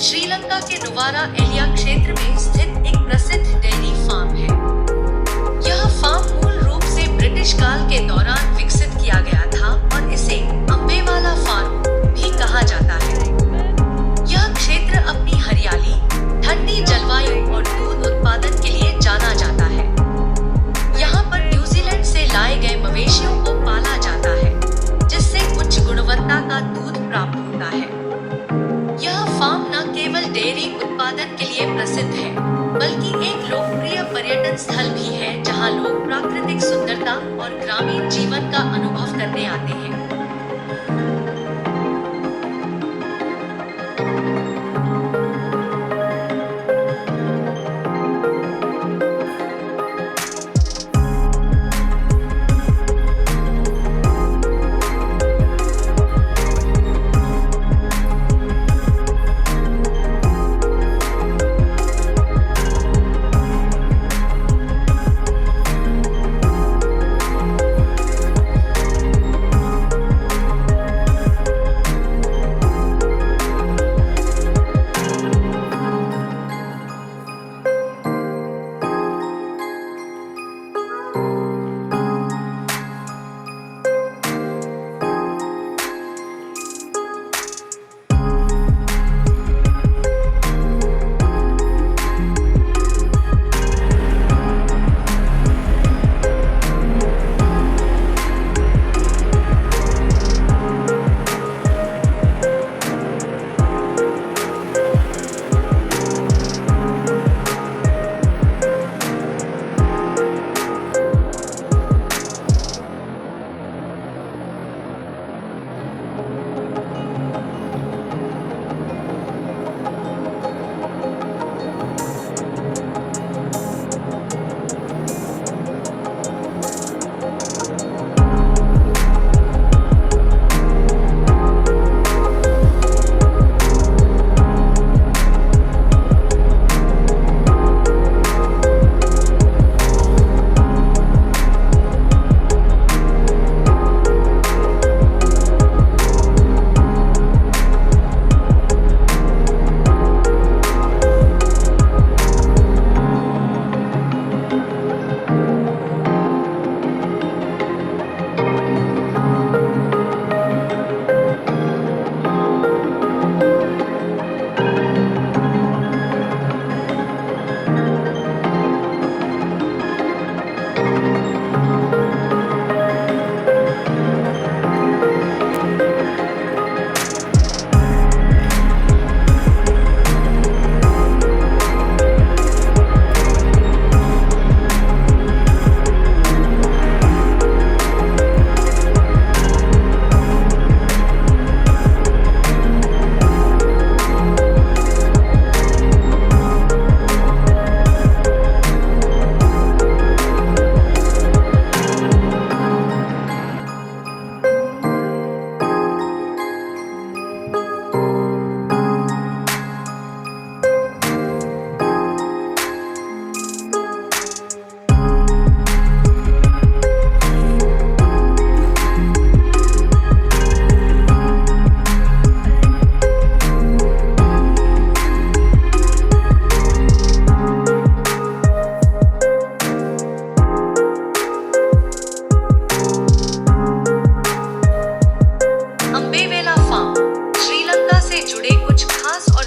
श्रीलंका के नुवारा एलिया क्षेत्र में स्थित एक प्रसिद्ध डेयरी फार्म है। यह फार्म मूल रूप से ब्रिटिश काल के दौरान विकसित किया गया था और इसे अम्बेवाला फार्म भी कहा जाता है। यह क्षेत्र अपनी हरियाली, ठंडी जलवायु और दूध उत्पादन के लिए जाना जाता है। यहाँ पर न्यूजीलैंड से लाए गए मवेशियों को पाला जाता है, जिससे उच्च गुणवत्ता का दूध प्राप्त होता है। यह फार्म न केवल डेयरी उत्पादन के लिए प्रसिद्ध है, बल्कि एक लोकप्रिय पर्यटन स्थल भी है जहां लोग प्राकृतिक सुंदरता और ग्रामीण जीवन का अनुभव करने आते हैं।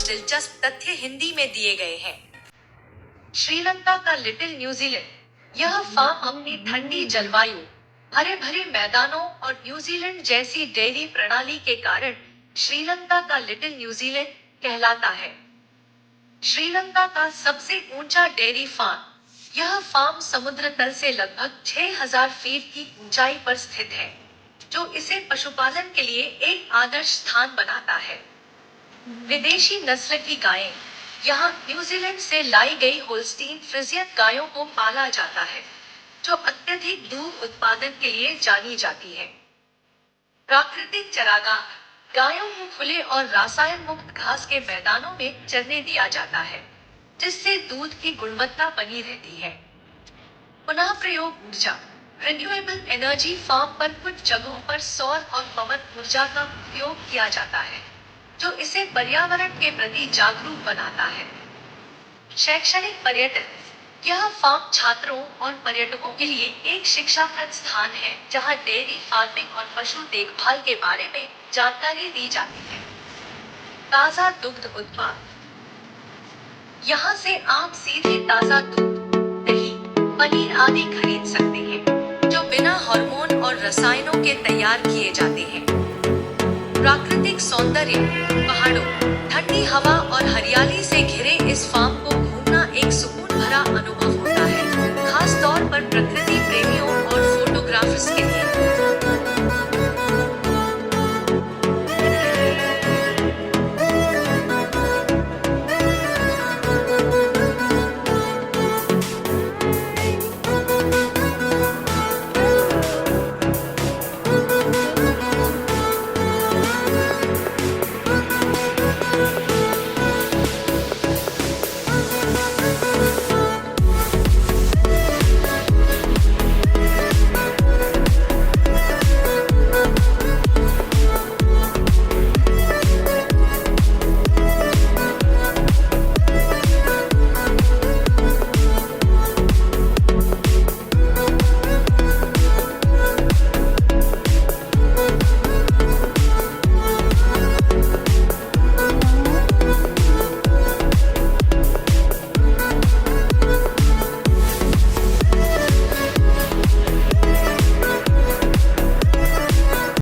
दिलचस्प तथ्य हिंदी में दिए गए हैं। श्रीलंका का लिटिल न्यूजीलैंड। यह फार्म अपनी ठंडी जलवायु, हरे भरे मैदानों और न्यूजीलैंड जैसी डेयरी प्रणाली के कारण श्रीलंका का लिटिल न्यूजीलैंड कहलाता है। श्रीलंका का सबसे ऊंचा डेयरी फार्म। यह फार्म समुद्र तल से लगभग 6000 फीट की ऊंचाई पर स्थित है, जो इसे पशुपालन के लिए एक आदर्श स्थान बनाता है। विदेशी नस्ल की गायें। यहाँ न्यूजीलैंड से लाई गई होल्स्टीन फ्रिजियन गायों को पाला जाता है, जो अत्यधिक दूध उत्पादन के लिए जानी जाती है। प्राकृतिक चारागाह। गायों को खुले और रसायन मुक्त घास के मैदानों में चरने दिया जाता है, जिससे दूध की गुणवत्ता बनी रहती है। पुनः प्रयोग ऊर्जा। Renewable energy. फार्म पर कुछ जगहों पर सौर और पवन ऊर्जा का उपयोग किया जाता है, जो इसे पर्यावरण के प्रति जागरूक बनाता है। शैक्षणिक पर्यटन, यह फार्म छात्रों और पर्यटकों के लिए एक शिक्षाप्रद स्थान है जहां डेयरी फार्मिंग और पशु देखभाल के बारे में जानकारी दी जाती है। ताज़ा दुग्ध उत्पाद, यहाँ से आप सीधे ताज़ा दूध, दही, पनीर आदि खरीद सकते हैं, जो बिना हार्मोन और रसायनों के तैयार किए जाते हैं। प्राकृतिक सौंदर्य, पहाड़ों, ठंडी हवा और हरियाली से घिरे इस फार्म को घूमना एक सुकून